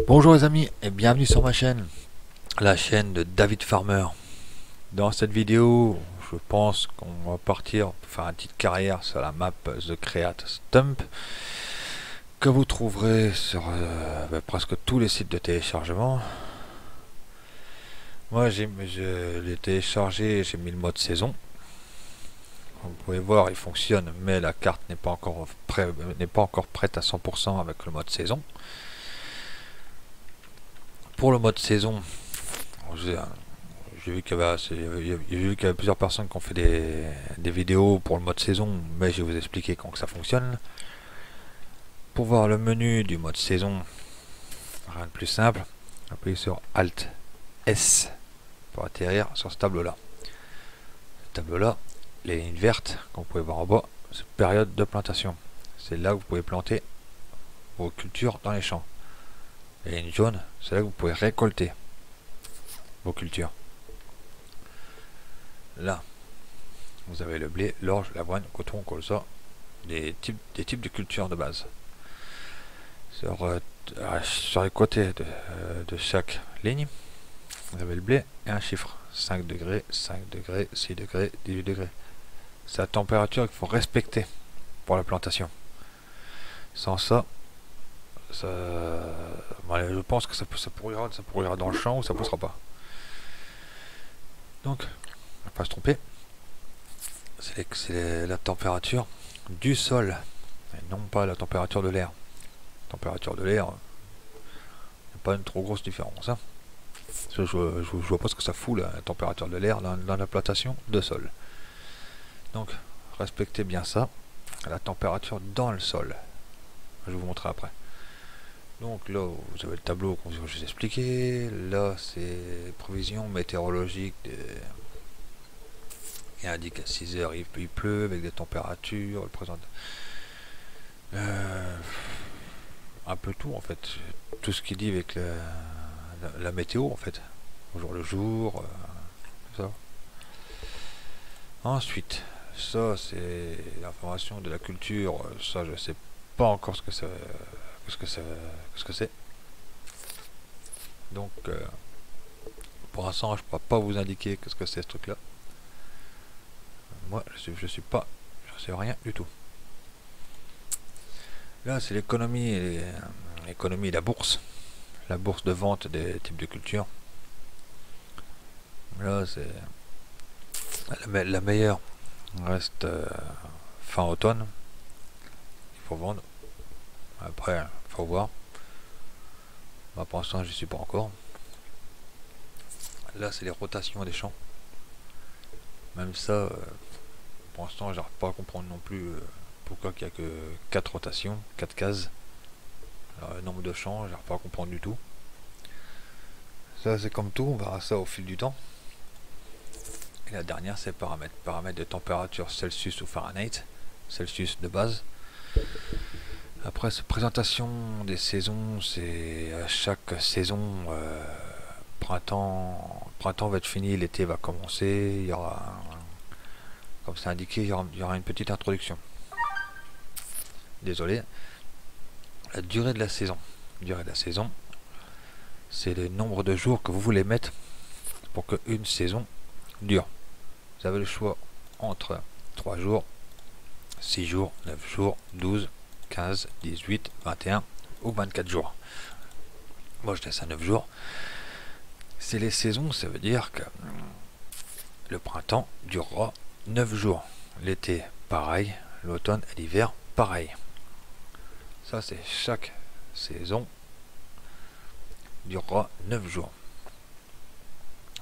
Bonjour les amis et bienvenue sur ma chaîne, la chaîne de David Farmer. Dans cette vidéo, je pense qu'on va partir pour faire une petite carrière sur la map The Create Stump que vous trouverez sur presque tous les sites de téléchargement. Moi je l'ai téléchargé, j'ai mis le mode saison. Vous pouvez voir, il fonctionne, mais la carte n'est pas encore prête à 100% avec le mode saison. Pour le mode saison, j'ai vu qu'il y avait plusieurs personnes qui ont fait des vidéos pour le mode saison, mais je vais vous expliquer comment ça fonctionne. Pour voir le menu du mode saison, rien de plus simple, appuyez sur Alt S pour atterrir sur ce tableau là. Ce tableau là, les lignes vertes qu'on pouvez voir en bas, c'est période de plantation. C'est là que vous pouvez planter vos cultures dans les champs. Les lignes jaunes, c'est là que vous pouvez récolter vos cultures. Là, vous avez le blé, l'orge, l'avoine, le coton, colza, des types de cultures de base. Sur les côtés de chaque ligne, vous avez le blé et un chiffre. 5 degrés, 5 degrés, 6 degrés, 18 degrés. C'est la température qu'il faut respecter pour la plantation. Sans ça, je pense que ça pourrira dans le champ ou ça ne poussera pas. Donc, on va pas se tromper. C'est la température du sol et non pas la température de l'air. Température de l'air, il n'y a pas une trop grosse différence. Hein. Je vois pas ce que ça fout la température de l'air dans la plantation de sol. Donc, respectez bien ça. La température dans le sol. Je vais vous montrer après. Donc là, vous avez le tableau que je vous ai expliqué. Là, c'est prévision météorologique. Il indique à 6 heures, il pleut avec des températures. Il présente un peu tout en fait. Tout ce qu'il dit avec la météo en fait. Au jour le jour. Ça. Ensuite, ça c'est l'information de la culture. Ça, je sais pas encore ce que c'est. Donc, pour l'instant, je ne pourrais pas vous indiquer ce que c'est ce truc-là. Moi, je sais rien du tout. Là, c'est l'économie et la bourse de vente des types de cultures. Là, c'est la meilleure reste fin automne. Il faut vendre. Après, il faut voir. Moi, pour l'instant, je ne suis pas encore. Là, c'est les rotations des champs. Même ça, pour l'instant, j'arrive pas à comprendre non plus pourquoi il n'y a que 4 rotations, 4 cases. Alors, le nombre de champs, j'arrive pas à comprendre du tout. Ça, c'est comme tout, on verra ça au fil du temps. Et la dernière, c'est paramètres. Paramètres de température Celsius ou Fahrenheit. Celsius de base. Après, cette présentation des saisons, c'est à chaque saison, printemps va être fini, l'été va commencer, il y aura, comme c'est indiqué, il y aura une petite introduction. Désolé. La durée de la saison. C'est le nombre de jours que vous voulez mettre pour qu'une saison dure. Vous avez le choix entre 3 jours, 6 jours, 9 jours, 12, 15, 18, 21 ou 24 jours. Moi je laisse à 9 jours. C'est les saisons, ça veut dire que le printemps durera 9 jours. L'été, pareil. L'automne et l'hiver, pareil. Ça, c'est chaque saison durera 9 jours.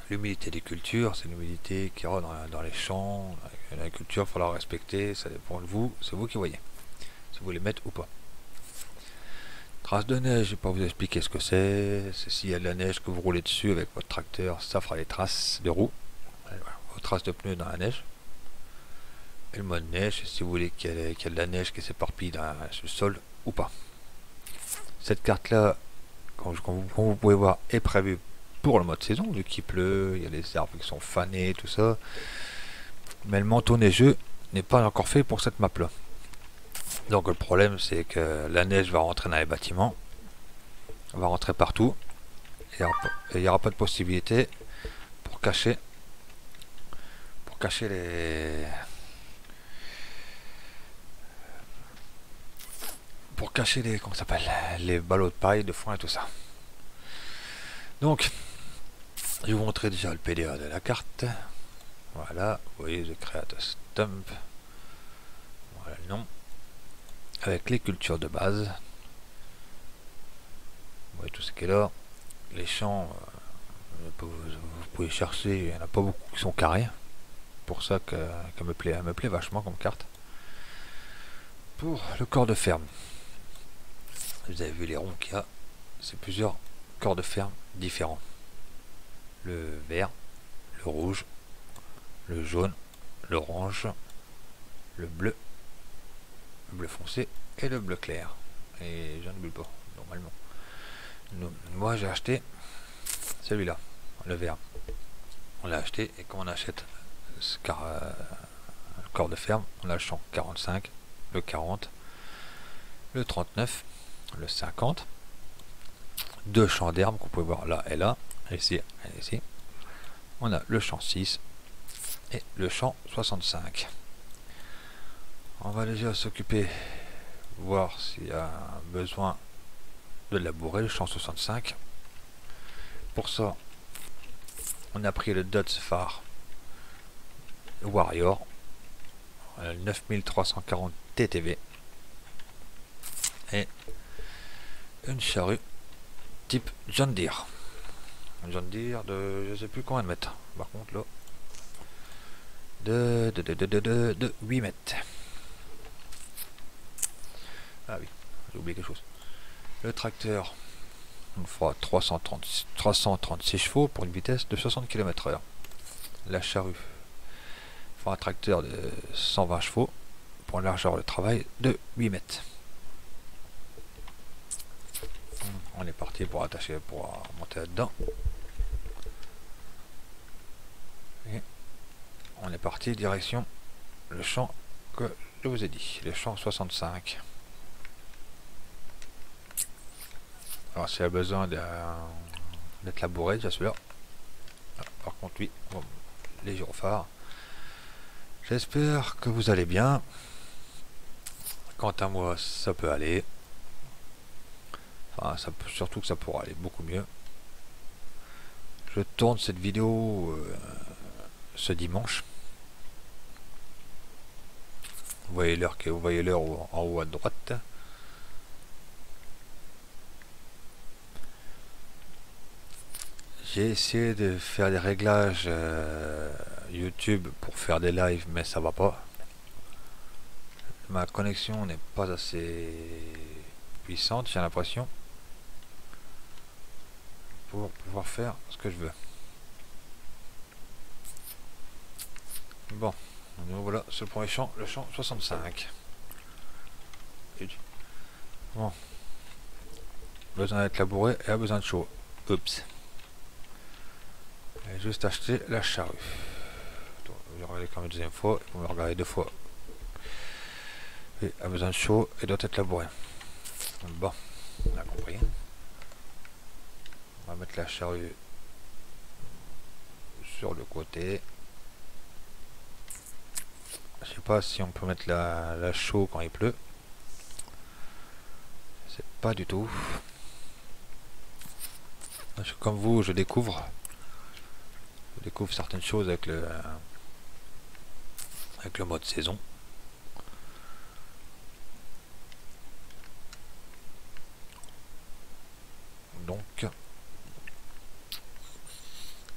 L'humidité des cultures, c'est l'humidité qui aura dans les champs. La culture, il faut la respecter. Ça dépend de vous. C'est vous qui voyez. Si vous les mettez ou pas. Traces de neige, je ne vais pas vous expliquer ce que c'est. C'est s'il y a de la neige que vous roulez dessus avec votre tracteur, ça fera les traces de roues. Vos traces de pneus dans la neige. Et le mode neige, si vous voulez qu'il y ait de la neige qui s'éparpille sur le sol ou pas. Cette carte là, comme vous pouvez voir, est prévue pour le mode saison, vu qu'il pleut, il y a les arbres qui sont fanés, tout ça. Mais le manteau neigeux n'est pas encore fait pour cette map là. Donc le problème c'est que la neige va rentrer dans les bâtiments. On va rentrer partout. Et il n'y aura pas de possibilité pour cacher les comment ça s'appelle, les ballots de paille, de foin et tout ça. Donc je vais vous montrer déjà le PDA de la carte. Voilà, vous voyez The Create Stump. Voilà le nom. Avec les cultures de base. Vous voyez tout ce qui est là. Les champs, vous pouvez chercher, il n'y en a pas beaucoup qui sont carrés. Pour ça qu'elle me plaît vachement comme carte. Pour le corps de ferme. Vous avez vu les ronds qu'il y a. C'est plusieurs corps de ferme différents. Le vert, le rouge, le jaune, l'orange, le bleu foncé et le bleu clair. Et j'en oublie pas, normalement. Moi j'ai acheté celui-là, le vert. On l'a acheté, et quand on achète le corps de ferme, on a le champ 45, le 40, le 39, le 50, deux champs d'herbe que vous pouvez voir là et là, ici et ici. On a le champ 6 et le champ 65. On va déjà s'occuper, voir s'il y a besoin de labourer le champ 65. Pour ça, on a pris le Dodge Phare Warrior, 9340 TTV et une charrue type John Deere. Un John Deere de je sais plus combien de mètres. Par contre là, de 8 mètres. Ah oui, j'ai oublié quelque chose. Le tracteur, on fera 336 chevaux pour une vitesse de 60 km/h. La charrue fera un tracteur de 120 chevaux pour une largeur de travail de 8 mètres. On est parti pour attacher, pour monter là-dedans. Et on est parti direction le champ que je vous ai dit, le champ 65. Alors s'il y a besoin d'être labouré, déjà celui-là. Par contre oui, bon, les gyrophares. J'espère que vous allez bien. Quant à moi, ça peut aller. Enfin, surtout que ça pourra aller beaucoup mieux. Je tourne cette vidéo ce dimanche. Vous voyez l'heure en haut à droite. J'ai essayé de faire des réglages YouTube pour faire des lives, mais ça va pas. Ma connexion n'est pas assez puissante, j'ai l'impression, pour pouvoir faire ce que je veux. Bon, donc voilà, ce premier champ, le champ 65. Bon, besoin d'être labouré et a besoin de chaud. Oups. J'ai juste acheté la charrue. Je vais regarder comme une deuxième fois, on va regarder deux fois. Et a besoin de chaud et doit être labouré. Bon, on a compris. On va mettre la charrue sur le côté. Je sais pas si on peut mettre la chaux quand il pleut. C'est pas du tout. Comme vous, je découvre certaines choses avec le mode saison. Donc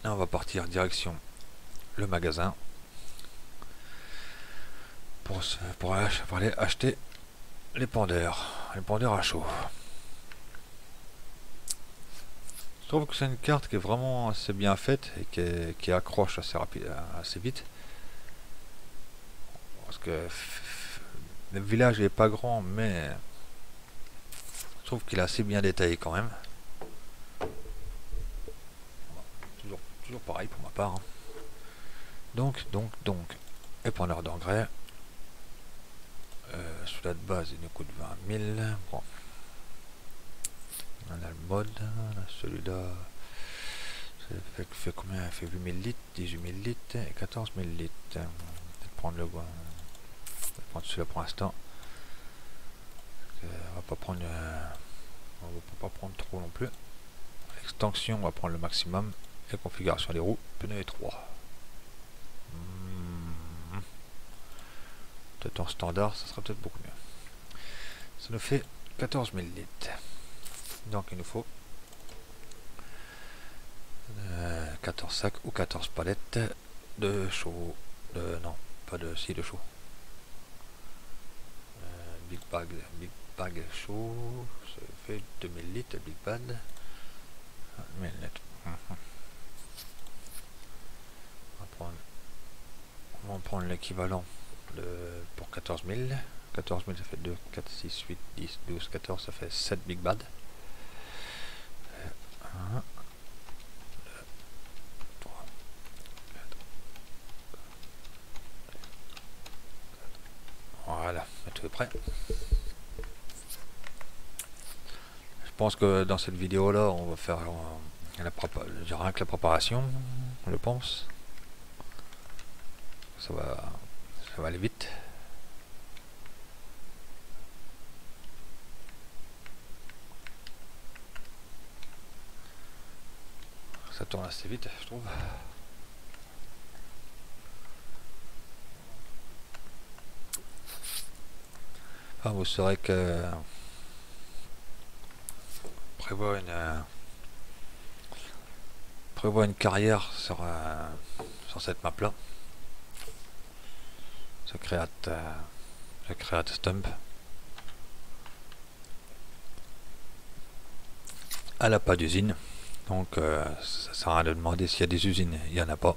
là on va partir direction le magasin pour aller acheter les pendeurs à chaud. Je trouve que c'est une carte qui est vraiment assez bien faite et qui accroche assez vite. Parce que le village n'est pas grand, mais je trouve qu'il est assez bien détaillé quand même. Toujours pareil pour ma part. Hein. Donc, épandeur d'engrais. Celui-là de base, il nous coûte 20 000. Bon. On a le mode, celui-là, ça fait combien? Il fait 8000 litres, 18 000 litres et 14 000 litres. On va peut-être prendre celui-là pour l'instant. On va pas prendre trop non plus. Extension, on va prendre le maximum. Et configuration des roues, pneus étroits. Peut-être en standard, ça sera peut-être beaucoup mieux. Ça nous fait 14 000 litres. Donc il nous faut 14 sacs ou 14 palettes de chaud. Non, pas de si de chaud. Big bag chaud, ça fait 2000 litres big bag. 1000 litres. On va prendre l'équivalent pour 14 000. 14 000 ça fait 2, 4, 6, 8, 10, 12, 14, ça fait 7 big bad. 1, 2, 3, 4. Voilà, tout est prêt. Je pense que dans cette vidéo là, on va faire rien que la préparation, je pense. Ça va aller vite. Ça tourne assez vite, je trouve. Ah, vous saurez que prévoit une carrière sur cette map là. Je créate Stump. Elle n'a pas d'usine, donc ça sert à rien de demander s'il y a des usines. Il n'y en a pas.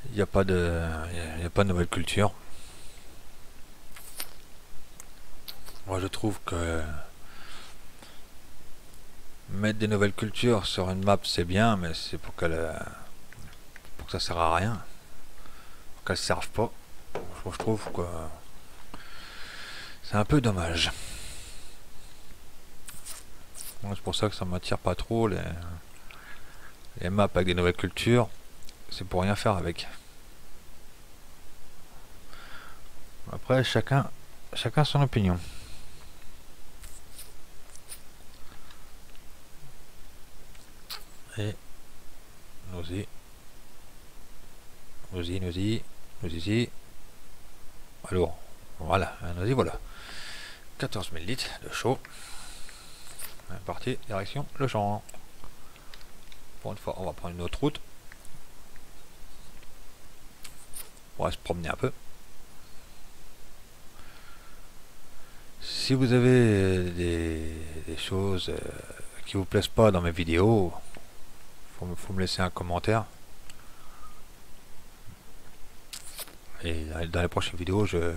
Il n'y a pas de nouvelle culture. Moi je trouve que mettre des nouvelles cultures sur une map c'est bien, mais c'est pour que ça sert à rien, pour qu'elles servent pas. Je trouve que c'est un peu dommage. C'est pour ça que ça m'attire pas trop les maps avec des nouvelles cultures. C'est pour rien faire avec. Après chacun son opinion. Et nous y. Alors, voilà, nous y voilà. 14 000 litres de chaud. Parti, direction le champ. Pour une fois, on va prendre une autre route. On va se promener un peu. Si vous avez des choses qui vous plaisent pas dans mes vidéos, faut me laisser un commentaire. Et dans les prochaines vidéos, je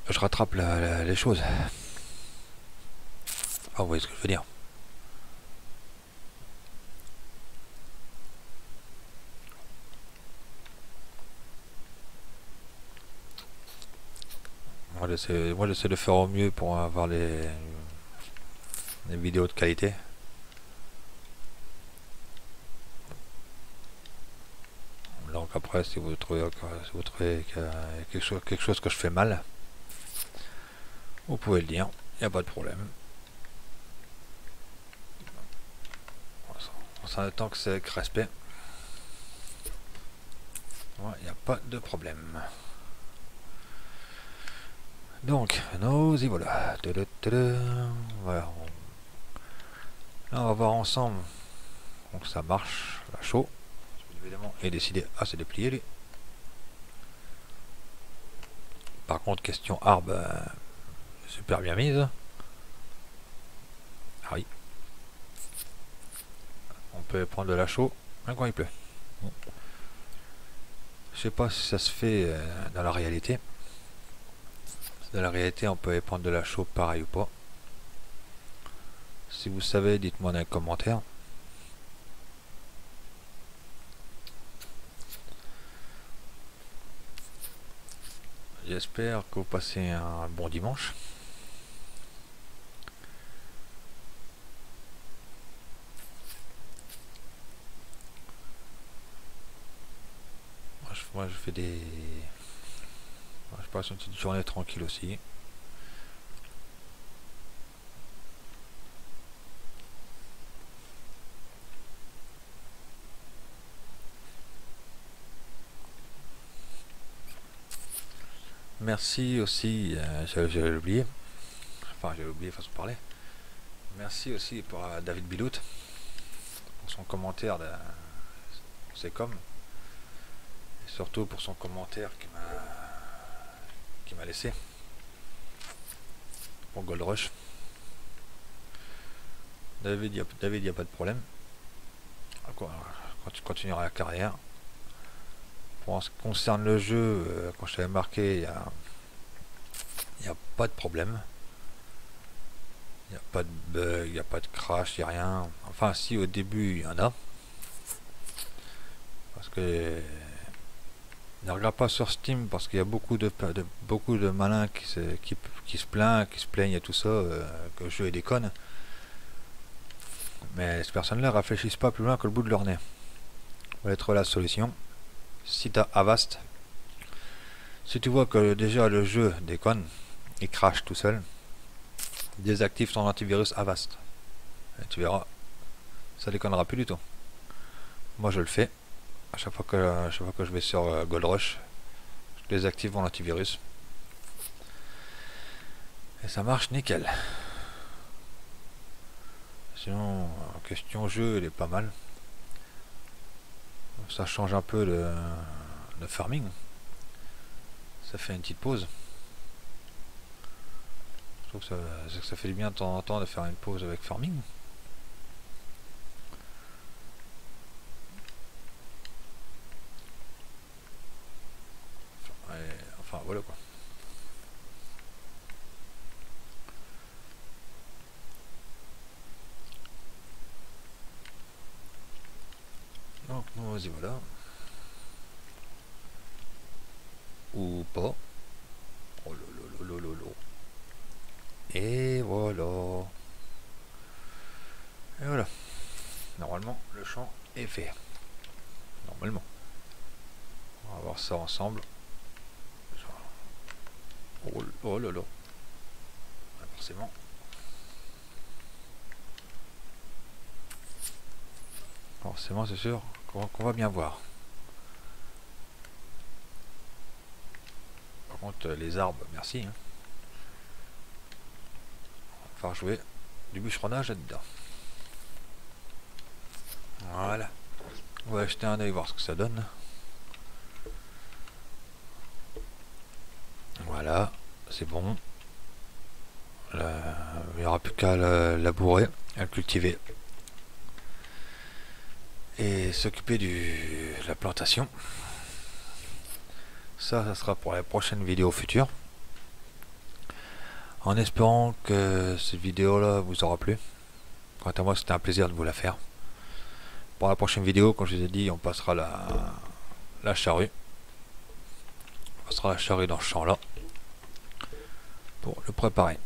rattrape les choses. Ah, vous voyez ce que je veux dire. Moi j'essaie de faire au mieux pour avoir les vidéos de qualité. Donc après, si vous trouvez quelque chose que je fais mal, vous pouvez le dire, il n'y a pas de problème. On s'attend que c'est avec respect. Il n'y a pas de problème. Donc, nous y voilà. Voilà. Là, on va voir ensemble. Donc ça marche, à chaud. Évidemment, et décidé à se déplier lui. Par contre, question arbre, super bien mise. Ah oui. On peut prendre de la chaux, même quand il pleut. Bon. Je sais pas si ça se fait dans la réalité. Dans la réalité, on peut prendre de la chaux pareil ou pas. Si vous savez, dites-moi dans les commentaires. J'espère que vous passez un bon dimanche. Moi, je fais des... Je passe une petite journée tranquille aussi. Merci aussi, j'avais oublié, enfin j'ai oublié façon de parler. Merci aussi pour David Bilout, pour son commentaire de C'est comme, et surtout pour son commentaire qui m'a laissé pour Gold Rush. David, il n'y a pas de problème. Quand tu continueras la carrière. Pour ce qui concerne le jeu, quand je t'avais marqué, il n'y a pas de problème. Il n'y a pas de bug, il n'y a pas de crash, il n'y a rien. Enfin, si au début il y en a. Parce que ne regarde pas sur Steam parce qu'il y a beaucoup de malins qui se plaignent et tout ça, que le jeu est déconne. Mais ces personnes-là réfléchissent pas plus loin que le bout de leur nez. Ça va être la solution. Si tu as Avast, si tu vois que déjà le jeu déconne, il crache tout seul, désactive ton antivirus Avast. Et tu verras, ça déconnera plus du tout. Moi je le fais. À chaque fois que je vais sur Gold Rush, je désactive mon antivirus. Et ça marche nickel. Sinon, en question jeu, il est pas mal. Ça change un peu de farming. Ça fait une petite pause. Je trouve que ça fait du bien de temps en temps de faire une pause avec farming. Enfin voilà quoi. Donc nous y voilà. Ou pas. Oh lolo. Et voilà. Et voilà. Normalement le champ est fait. Normalement. On va voir ça ensemble. Oh lolo. Forcément. Forcément c'est sûr qu'on va bien voir. Par contre les arbres, merci. Hein. On va falloir jouer du bûcheronnage là-dedans. Voilà. On va jeter un œil voir ce que ça donne. Voilà, c'est bon. Il n'y aura plus qu'à labourer, à le cultiver. Et s'occuper de la plantation. Ça sera pour la prochaine vidéo future. En espérant que cette vidéo là vous aura plu. Quant à moi, c'était un plaisir de vous la faire. Pour la prochaine vidéo, comme je vous ai dit, on passera la charrue. On passera la charrue dans ce champ là pour le préparer.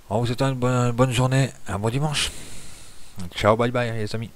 En vous souhaitant une bonne journée, un bon dimanche. Ciao, bye bye les amis.